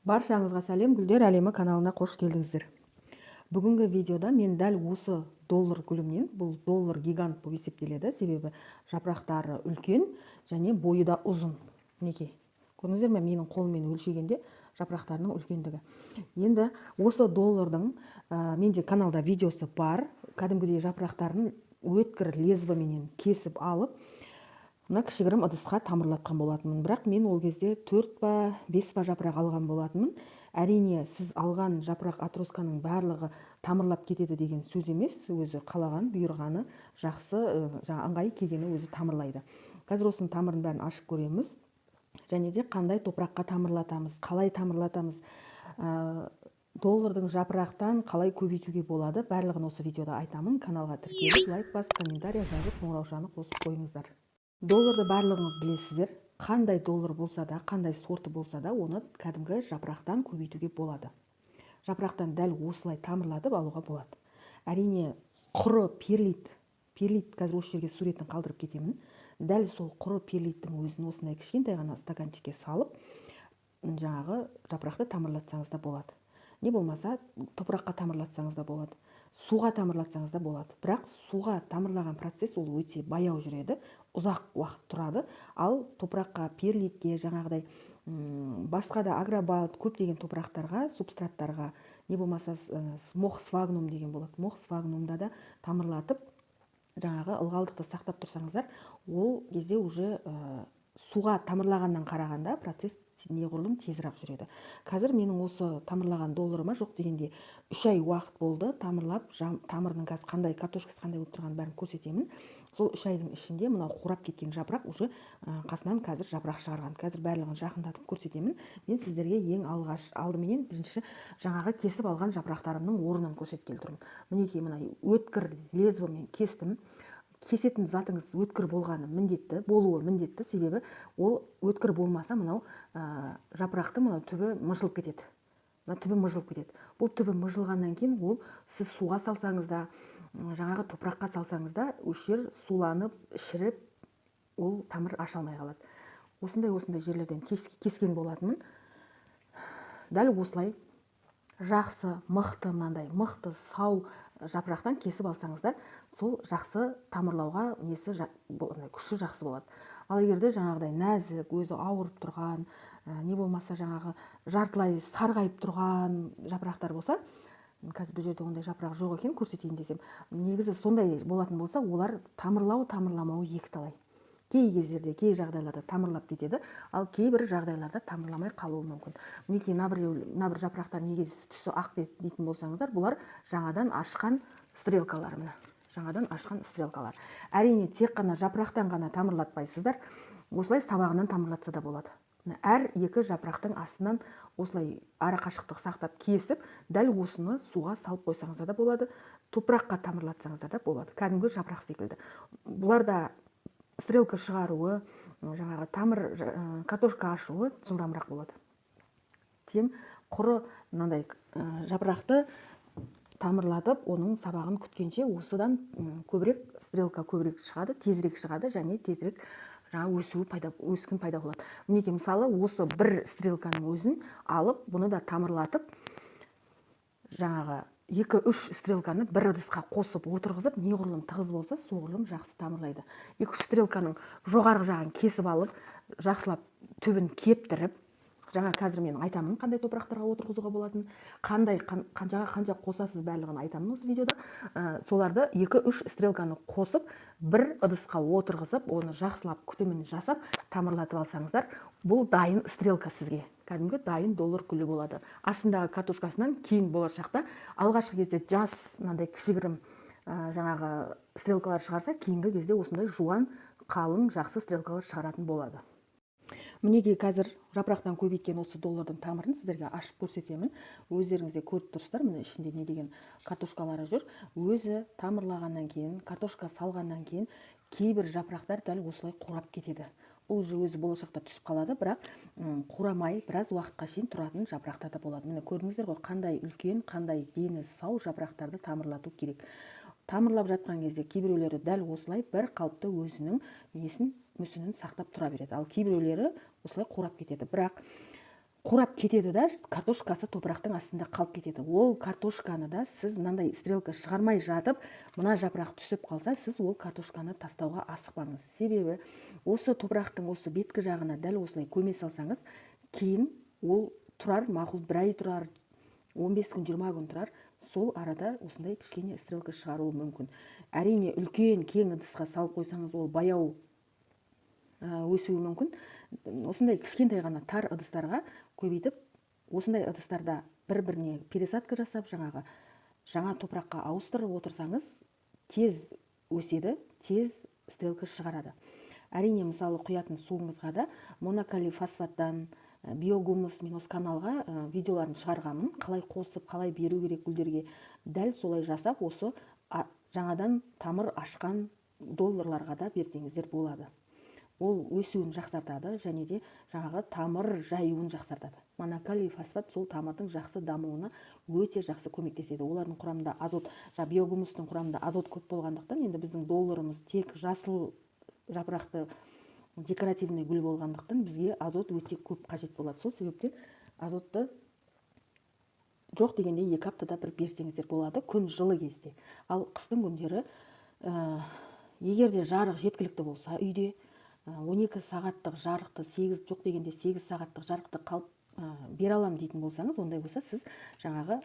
Баршаңызға сәлем, Гүлдер әлемі каналына қош келдіңіздер. Бүгінгі видеода мен дәл осы доллар гүлімнен, бұл доллар гигант болып есептеледі, себебі жапырақтары үлкен және бойы да ұзын. Мінекей, көрдіңіздер ме, менің қолыммен өлшегенде жапырақтарының үлкендігі. Енді осы доллардың менде каналда видеосы бар, кәдімгідей жапырақтарын өткір лезвіменен кесіп алып, мына кішігірім ыдысқа тамырлатқан болатынмын. Бірақ мен ол кезде 4 па 5 па жапырақ алған болатынмын. Әрине, сіз алған жапырақ атросканың барлығы тамырлап кетеді деген сөз емес. Өзі қалаған, бұйырғаны жақсы, ыңғай келгені өзі тамырлайды. Қазір осының тамырын бәрін ашып көреміз. Және де қандай топыраққа тамырлатамыз, қалай тамырлатамыз, доллардың жапырақтан қалай көбейтуге болады, барлығын осы видеода айтамын. Каналға тіркеліп, лайк басып, комментарий жазып, қоңыраушаны қосып қойыңыздар. Долларды барлығыңыз білесіздер. Қандай доллар болса да, қандай сорты болса да, оны кәдімгі жапырақтан көбейтуге болады. Жапырақтан дәл осылай тамырлатып алуға болады. Әрине, құры перлит қазір осы жерге суретін қалдырып кетемін. Дәл сол құры перлиттің өзін осындай кішкентай ғана стаканчикке салып, жаңағы жапырақты тамырлатсаңыз да болады. Не болмаса, топыраққа тамырлатсаңыз да болады. Суға тамырлатсаңыз да болады. Бірақ суға тамырлаған процесс ол өте баяу жүреді, ұзақ уақыт тұрады. Ал топыраққа, перлитке, жаңағыдай басқа да агробалт, көптеген топырақтарға, субстраттарға, не болмаса мохсфагнум деген болады. Мохсфагнумда да тамырлатып, жаңағы ылғалдықты сақтап тұрсаңыздар, ол кезде уже суға тамырлағаннан қарағанда процесс неғұрлым тезірек жүреді. Қазір менің осы тамырлаған долларыма жоқ дегенде 3 ай уақыт болды тамырлап, тамырының қазір қандай, картошкасы қандай болып тұрғанын бәрін көрсетемін. Сол 3 айдың ішінде мынау қурап кеткен жапырақ уже қасынан қазір жапырақ шығарған. Қазір барлығын жақындатып көрсетемін. Мен сіздерге ең алдыменен бірінші жаңағы кесіп алған жапырақтарымның орнын көрсеткелі тұрмын. Мінекей мына өткір лезвімен кестім. Кесетін затыңыз өткір болғаны міндетті, болуы міндетті, себебі ол өткір болмаса мынау жапырақты мынау түбі мыжылып кетеді. Түбі мыжылып кетеді. Бұл түбі мыжылғаннан кейін ол сіз суға салсаңыз да, жаңағы топыраққа салсаңыз да, өшер суланып, шіріп, ол тамыр аша алмай қалады. Осындай жерлерден кескен болатынмын. Дәл осылай жақсы, мықты, мынандай мықты, сау жапырақтан кесіп алсаңыздар, сол жақсы тамырлауға күші жақсы болады. Ал егерде жаңағыдай нәзік, өзі ауырып тұрған, не болмаса жаңағы жартылай сарғайып тұрған жапырақтар болса, қазір бұл жерде ондай жапырақ жоқ екен, көрсетейін десем, негізі сондай болатын болса, олар тамырламауы екіталай. Кей кездерде, кей жағдайларда тамырлап кетеді, ал кейбір жағдайларда тамырламай қалуы мүмкін. Мінекей мына бір жапырақтар неге түсі ақ дейтін болсаңыздар, бұлар жаңадан ашқан стрелкалар. Жаңадан ашқан стрелкалар. Әрине, тек қана жапырақтан ғана тамырлатпайсыздар, осылай сабағынан тамырлатса да болады. Әр екі жапырақтың астынан осылай ара қашықтық сақтап кесіп, дәл осыны суға салып қойсаңыздар да болады, топыраққа тамырлатсаңыздар да болады. Кәдімгі жапырақ секілді. Бұларда стрелка шығаруы, жаңағы тамыр, картошка ашуы жылдамырақ болады. Тем құры мынандай жапырақты тамырлатып, оның сабағын күткенше осыдан стрелка көбірек шығады, тезірек шығады, және тезірек өскін пайда болады. Мінекей мысалы осы бір стрелканың өзін алып, бұны да тамырлатып, жаңағы 2-3 стрелканы бір ыдысқа қосып отырғызып, неғұрлым тығыз болса, соғұрлым жақсы тамырлайды. 2-3 стрелканың жоғарғы жағын кесіп алып, жақсылап түбін кептіріп, жаңа қазір мен айтамын, қандай топырақтарға отырғызуға болатын, қанша қосасыз барлығын айтамын осы видеода. Соларды 2-3 стрелканы қосып, бір ыдысқа отырғызып, оны жақсылап күтімін жасап, тамырлатып алсаңыздар, бұл дайын стрелка сізге. Кәдімгі дайын доллар гүлі болады. Астындағы картошкасынан кейін болашақта алғашқы кезде жас мынандай кішігірім жаңағы стрелкалар шығарса, кейінгі кезде осындай жуан, қалың, жақсы стрелкалар шығаратын болады. Мінекей қазір жапырақтан көбейткен осы доллардың тамырын сіздерге ашып көрсетемін. Өздеріңізде көріп тұрсыздар, міне ішінде не деген картошкалары жүр. Өзі тамырлағаннан кейін, картошка салғаннан кейін кейбір жапырақтар дәл осылай қурап кетеді. Бұл өзі болашақта түсіп қалады, бірақ қурамай біраз уақытқа шейін тұратын жапырақтар да болады. Міне көрдіңіздер ғой, қандай үлкен, қандай дені сау жапырақтарды тамырлату керек. Тамырлап жатқан кезде кейбіреулері дәл осылай бір қалыпты өзінің мүсінін сақтап тұра береді. Ал кейбіреулері осылай қурап кетеді. Бірақ қурап кетеді да, картошкасы топырақтың астында қалып кетеді. Ол картошканы да сіз мынандай стрелка шығармай жатып, мына жапырақ түсіп қалса, сіз ол картошканы тастауға асықпаңыз. Себебі осы топырақтың осы беткі жағына дәл осылай көме салсаңыз, кейін ол тұрар, мақұл бір ай тұрар, 15 күн, 20 күн тұрар, сол арада осындай кішкене стрелка шығаруы мүмкін. Әрине, үлкен кең ыдысқа салып қойсаңыз, ол баяу өсуі мүмкін. Осындай кішкентай ғана тар ыдыстарға көбейтіп, осындай ыдыстарда бір-біріне пересадка жасап, жаңа топыраққа ауыстырып отырсаңыз, тез өседі, тез стрелка шығарады. Әрине, мысалы құятын суыңызға да монокалий фосфаттан, биогумус, мен осы каналға видеоларын шығарғанмын, қалай қосып, қалай беру керек гүлдерге, дәл солай жасап, осы жаңадан тамыр ашқан долларларға да берсеңіздер болады. Ол өсуін жақсартады, және де жаңағы тамыр жаюын жақсартады. Монокалий фосфат сол тамырдың жақсы дамуына өте жақсы көмектеседі. Олардың құрамында азот, биогумустың құрамында азот көп болғандықтан, енді біздің долларымыз тек жасыл жапырақты декоративный гүл болғандықтан, бізге азот өте көп қажет болады. Сол себептен азотты жоқ дегенде 2 аптада бір берсеңіздер болады, күн жылы кезде. Ал қыстың күндері, егер де жарық жеткілікті болса үйде, 12 сағаттық жарықты, жоқ дегенде 8 сағаттық жарықты қалып бере алам дейтін болсаңыз, ондай болса сіз жаңағы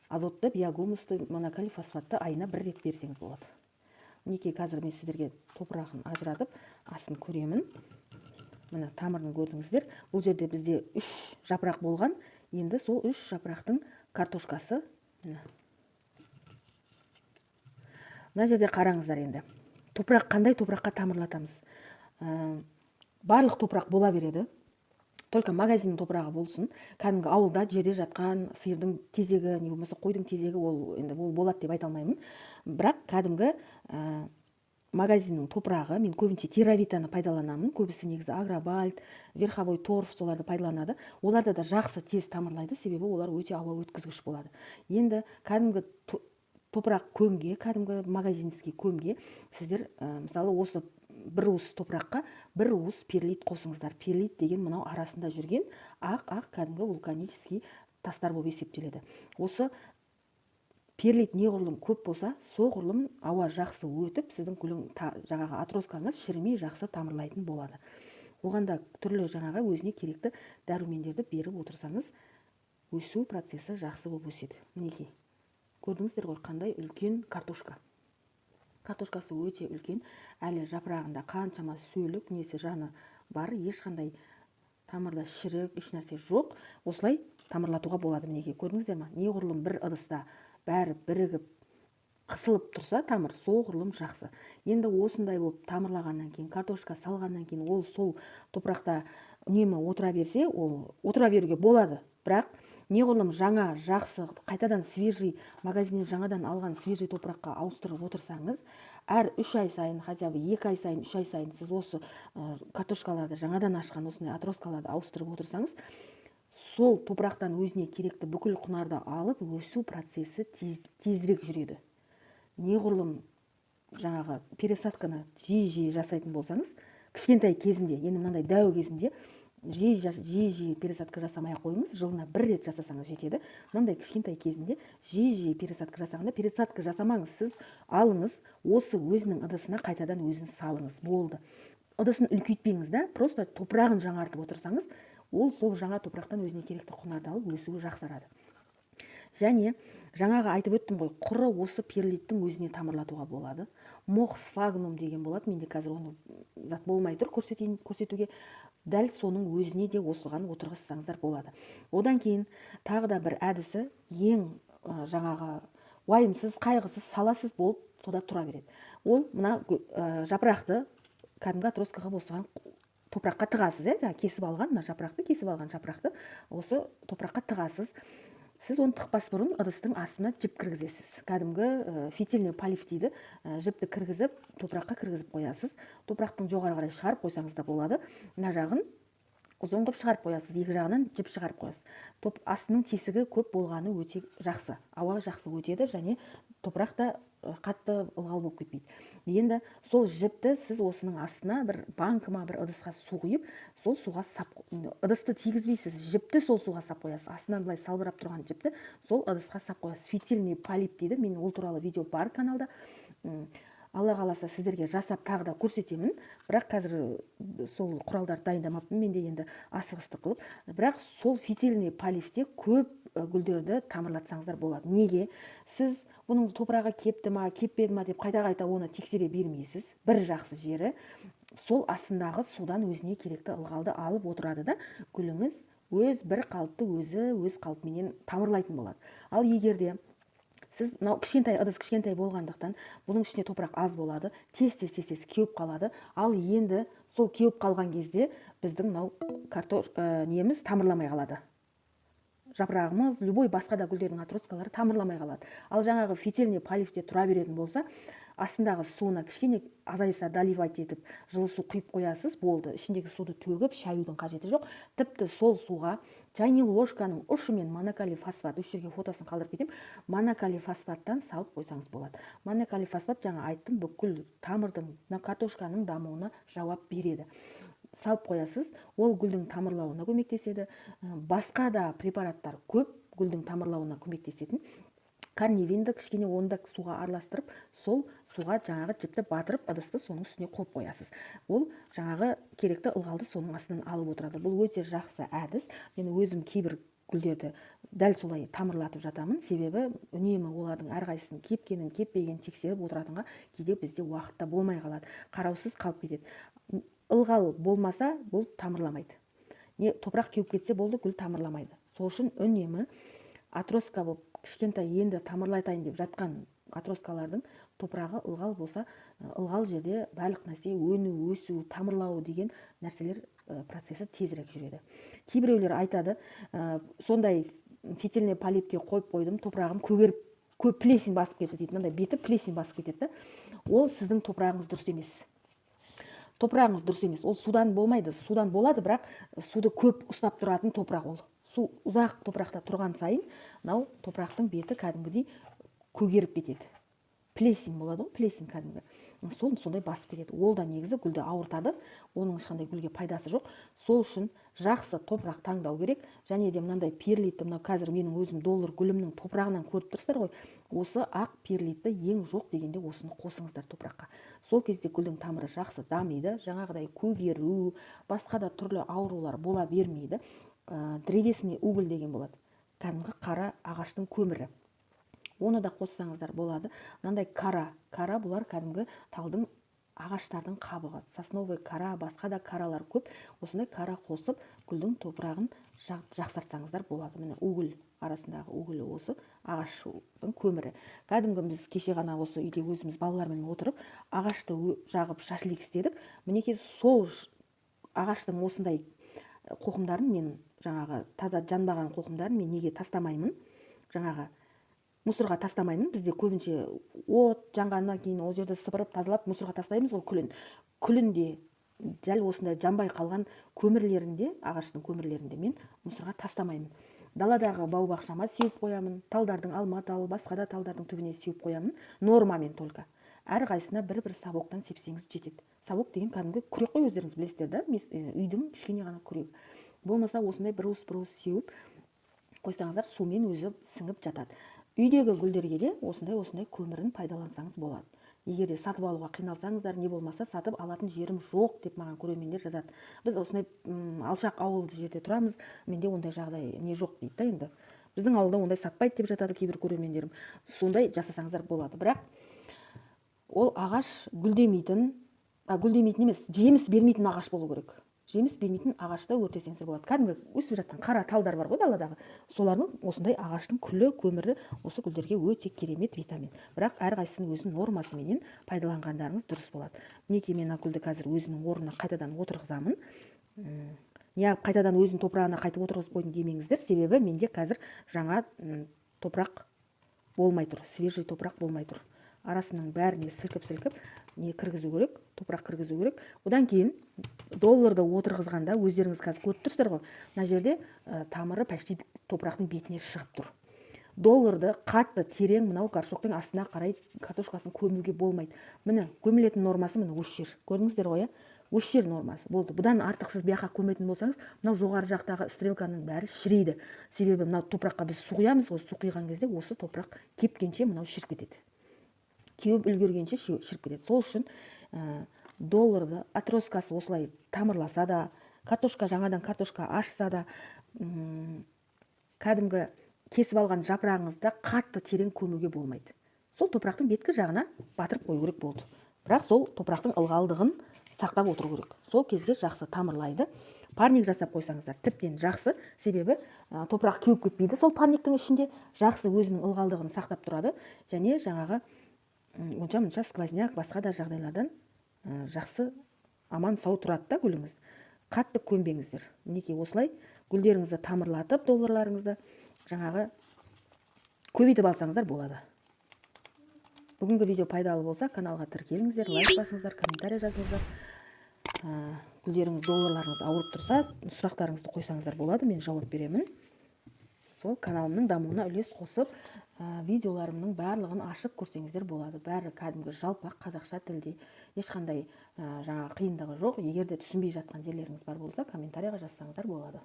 азотты, биогумусты, монокалий фосфатты айына 1 рет берсеңіз болады. Мінекей қазір мен сіздерге топырағын ажыратып, астын көремін. Мына тамырын көрдіңіздер. Бұл жерде бізде 3 жапырақ болған. Енді сол 3 жапырақтың картошкасы. Мына жерде қараңыздар енді. Топырақ қандай топыраққа тамырлатамыз? Барлық топырақ бола береді. Только магазин топырағы болсын. Кәдімгі ауылда жерде жатқан сиырдың тезегі, не болмаса қойдың тезегі, ол болады деп айта алмаймын. Бірақ кәдімгі магазиннің топырағы, мен көбінше теравитаны пайдаланамын. Көбісі негізі агробальт, верховой торф соларды пайдаланады. Оларда да жақсы тез тамырлайды, себебі олар өте ауа өткізгіш болады. Енді кәдімгі топырақ көмге, кәдімгі магазинский көмге сіздер мысалы осы 1 уыс топыраққа 1 уыс перлит қосыңыздар. Перлит деген мынау арасында жүрген ақ кәдімгі вулканический тастар болып есептеледі. Осы перлит неғұрлым көп болса, соғұрлым ауа жақсы өтіп, сіздің жаңағы атроскаңыз шірімей жақсы тамырлайтын болады. Оғанда түрлі жаңағы өзіне керекті дәрумендерді беріп отырсаңыз, өсу процесі жақсы болып өседі. Мінекей, көрдіңіздер ғой, қандай үлкен картошка. Картошкасы өте үлкен, әлі жапырағында қаншама сөлік, несі жаны бар, ешқандай тамырда шірік, ешнәрсе жоқ. Осылай тамырлатуға болады. Мінекей, көрдіңіздер ма? Неғұрлым бір ыдыста бәрі бірігіп қысылып тұрса, тамыр соғұрлым жақсы. Енді осындай болып тамырлағаннан кейін, картошка салғаннан кейін, ол сол топырақта үнемі отыра берсе, ол отыра беруге болады. Бірақ неғұрлым жаңа, жақсы, қайтадан свежий, магазиннен жаңадан алған свежий топыраққа ауыстырып отырсаңыз, әр 3 ай сайын, хотя бы 2 ай сайын, 3 ай сайын сіз осы картошкаларды, жаңадан ашқан осындай атроскаларды ауыстырып отырсаңыз, сол топырақтан өзіне керекті бүкіл құнарды алып, өсу процесі тезірек жүреді. Неғұрлым жаңағы пересадканы жиі жасайтын болсаңыз, кішкентай кезінде, енді мынандай дәу кезінде жиі пересадка жасамай қойыңыз, жылына 1 рет жасасаңыз жетеді. Мынандай кішкентай кезінде жиі пересадка жасағанда, пересадка жасамаңыз, сіз алыңыз, осы өзінің ыдысына қайтадан өзін салыңыз, болды. Ыдысын үлкейтпеңіз да, просто топырағын жаңартып отырсаңыз, ол сол жаңа топырақтан өзіне керекті құнарды алып өсуі жақсарады. Және жаңағы айтып өттім ғой, құры осы перлиттің өзіне тамырлатуға болады. Мохсфагнум деген болады, менде қазір оны зат болмай тұр көрсетуге. Дәл соның өзіне де осыған отырғызсаңыздар болады. Одан кейін тағы да бір әдісі, ең жаңағы уайымсыз, қайғысыз, саласыз болып сода тұра береді. Ол мына жапырақты кәдімгі атроскаға осыған топыраққа тығасыз, кесіп алған, мына жапырақты, кесіп алған жапырақты осы топыраққа тығасыз. Сіз оны тықпас бұрын ыдыстың астына жіп кіргізесіз. Кәдімгі фитильный полив дейді, жіпті кіргізіп, топыраққа кіргізіп қоясыз. Топырақтың жоғары қарай шығарып қойсаңыз да болады. Мына жағын ұзын қылып шығарып қоясыз, екі жағынан жіп шығарып қоясыз. Астының тесігі көп болғаны өте жақсы. Ауа жақсы өтеді және топырақ та қатты ылғал болып кетпейді. Енді сол жіпті сіз осының астына бір банкі ма бір ыдысқа су құйып, сол суға сап, ыдысты тигізбейсіз, жіпті сол суға сап қоясыз. Астынан былай салбырап тұрған жіпті сол ыдысқа сап қоясыз. Фитильный полип дейді. Мен ол туралы видео бар каналда. Алла қаласа сіздерге жасап тағы да көрсетемін. Бірақ қазір сол құралдарды дайындамаппын. Мен де енді асығыстық қылып. Бірақ сол фитильный полифте көп гүлдерді тамырлатсаңыздар болады. Неге? Сіз бұның топырағы кепті ма, кеппеді ма деп қайта-қайта оны тексере бермейсіз. Бір жақсы жері сол астындағы судан өзіне керекті ылғалды алып отырады да, гүліңіз өз бір қалыпты өз қалпыменен тамырлайтын болады. Ал егерде сіз мынау кішкентай ыдыс кішкентай болғандықтан бұның ішіне топырақ аз болады, тез кеуіп қалады. Ал енді сол кеуіп қалған кезде біздің мынау неміз тамырламай қалады. Жапырағымыз, любой басқа да гүлдердің атроскалары тамырламай қалады. Ал жаңағы фитильный полифте тұра беретін болса, астындағы суына кішкене азайса доливать етіп, жылы су құйып қоясыз, болды. Ішіндегі суды төгіп, шаюдың қажеті жоқ. Тіпті сол суға чайный ложканың ұшымен монокалий фосфат, осы жерге фотосын қалдырып кетем, монокалий фосфаттан салып қойсаңыз болады. Монокалий фосфат, жаңа айттым, бүкіл тамырдың, картошканың дамуына жауап береді. Салып қоясыз, ол гүлдің тамырлауына көмектеседі. Басқа да препараттар көп гүлдің тамырлауына көмектесетін. Карнивинді кішкене онда суға араластырып, сол суға жаңағы жіпті батырып, ыдысты соның үстіне қойып қоясыз. Ол жаңағы керекті ылғалды соның астынан алып отырады. Бұл өте жақсы әдіс. Мен өзім кейбір гүлдерді дәл солай тамырлатып жатамын. Себебі үнемі олардың әрқайсының кепкенін, кеппегенін тексеріп отыратынға кейде бізде уақытта болмай қалады. Қараусыз қалып кетеді. Ылғал болмаса, бұл тамырламайды. Топырақ кеуіп кетсе болды, гүл тамырламайды. Сол үшін үнемі атроска болып, кішкентай енді тамырлайтайын деп жатқан атроскалардың топырағы ылғал болса, ылғал жерде барлық нәрсе өну, өсу, тамырлау деген нәрселер процесі тезірек жүреді. Кейбіреулер айтады, сондай фитильный полипке қойып қойдым, топырағым көгеріп, көп плесень басып кетті дейді. Мынандай беті плесень басып кетеді. Ол сіздің топырағыңыз дұрыс емес. Топырағыңыз дұрыс емес. Ол судан болмайды. Судан болады, бірақ суды көп ұстап тұратын топырақ ол. Су ұзақ топырақта тұрған сайын, мынау топырақтың беті кәдімгідей көгеріп кетеді. Плесень болады ғой, плесень кәдімгі. Сондай басып кетеді. Ол да негізі гүлді ауыртады. Оның ешқандай гүлге пайдасы жоқ. Сол үшін жақсы топырақ таңдау керек. Және де мынандай перлитті, мынау қазір менің өзім доллар гүлімнің топырағынан көріп тұрсыздар ғой. Осы ақ перлитті ең жоқ дегенде осыны қосыңыздар топыраққа. Сол кезде гүлдің тамыры жақсы дамиды. Жаңағыдай көгеру, басқа да түрлі аурулар бола бермейді. Древесный уголь деген болады. Кәдімгі қара ағаштың көмірі. Оны да қоссаңыздар болады. Мынандай кара бұлар кәдімгі талдың ағаштардың қабығы. Сосновый кара, басқа да каралар көп. Осындай кара қосып, гүлдің топырағын жақсартсаңыздар болады. Міне уголь арасындағы уголь осы ағаштың көмірі. Кәдімгі біз кеше ғана осы үйде өзіміз балалармен отырып, ағашты жағып шашлик істедік. Мінекей сол ағаштың осындай қоқымдарын мен жаңағы таза жанбаған қоқымдарын мен неге тастамаймын? Жаңағы мусорға тастамаймын. Бізде көбінше от жанғаннан кейін ол жерді сыпырып тазалап мусорға тастаймыз, ол күлін. Күлінде жәл осындай жанбай қалған көмірлерінде, ағаштың көмірлерінде мен мусорға тастамаймын. Даладағы бау-бақшама сеуіп қоямын, талдардың алма тал, басқа да талдардың түбіне сеуіп қоямын. Нормамен только. Әрқайсына бір-бір сабоктан сепсеңіз жетеді. Сабок деген кәдімгі күрек қой, өздеріңіз білесіздер да, үйдің кішкене ғана күрегі. Болмаса осындай бір уыс сеуіп қойсаңыздар, сумен өзі сіңіп жатады. Үйдегі гүлдерге де осындай көмірін пайдалансаңыз болады. Егерде сатып алуға қиналсаңыздар, не болмаса сатып алатын жерім жоқ деп маған көрермендер жазады. Біз осындай алшақ ауылды жерде тұрамыз, менде ондай жағдай не жоқ дейді да енді. Біздің ауылда ондай сатпайды деп жатады кейбір көрермендерім. Сондай жасасаңыздар болады. Бірақ ол ағаш гүлдемейтін емес, жеміс бермейтін ағаш болу керек. Жеміс бермейтін ағашты өртесеңіздер болады. Кәдімгі өсіп жатқан қара талдар бар ғой даладағы. Солардың осындай ағаштың күлі, көмірі осы гүлдерге өте керемет витамин. Бірақ әрқайсының өзінің нормасымен пайдаланғандарыңыз дұрыс болады. Мінекей мен гүлді қазір өзінің орнына қайтадан отырғызамын. Қайтадан өзінің топырағына қайтып отырғызып қойдым демеңіздер, себебі менде қазір жаңа топырақ болмай тұр, свежий топырақ болмай тұр. Арасының бәріне сілкіп не кіргізу керек, топырақ кіргізу керек. Одан кейін долларды отырғызғанда өздеріңіз қазір көріп тұрсыздар ғой, мына жерде тамыры почти топырақтың бетіне шығып тұр. долларды қатты терең мынау горшоктың астына қарай картошкасын көмуге болмайды. Міне көмілетін нормасы міне осы жер. Көрдіңіздер ғой, осы жер нормасы болды. Бұдан артық сіз бияққа көметін болсаңыз, мынау жоғары жақтағы стрелканың бәрі шірейді. Себебі мынау топыраққа біз су құямыз, осы су құйған кезде осы топырақ кепкенше мынау шіріп кетеді. Кеуіп үлгергенше шіріп кетеді. Сол үшін долларды атроскасы осылай тамырласа да, картошка жаңадан картошка ашса да, кәдімгі кесіп алған жапырағыңызда қатты терең көмуге болмайды. Сол топырақтың беткі жағына батырып қою керек болды. Бірақ сол топырақтың ылғалдығын сақтап отыру керек. Сол кезде жақсы тамырлайды. Парник жасап қойсаңыздар тіптен жақсы, себебі топырақ кеуіп кетпейді. Сол парниктің ішінде жақсы өзінің ылғалдығын сақтап тұрады. Және жаңағы онша-мұнша сквозняк, басқа да жағдайлардан жақсы аман сау тұрады да гүліңіз. Қатты көмбеңіздер. Мінекей осылай гүлдеріңізді тамырлатып, долларларыңызды жаңағы көбейтіп алсаңыздар болады. Бүгінгі видео пайдалы болса, каналға тіркеліңіздер, лайк басыңыздар, комментарий жазыңыздар. Гүлдеріңіз, долларларыңыз ауырып тұрса, сұрақтарыңызды қойсаңыздар болады, мен жауап беремін. Сол каналымның дамуына үлес қосып, видеоларымның барлығын ашып көрсеңіздер болады. Бәрі кәдімгі жалпақ қазақша тілде, ешқандай жаңа қиындығы жоқ. Егер де түсінбей жатқан жерлеріңіз бар болса, комментарийға жазсаңыздар болады.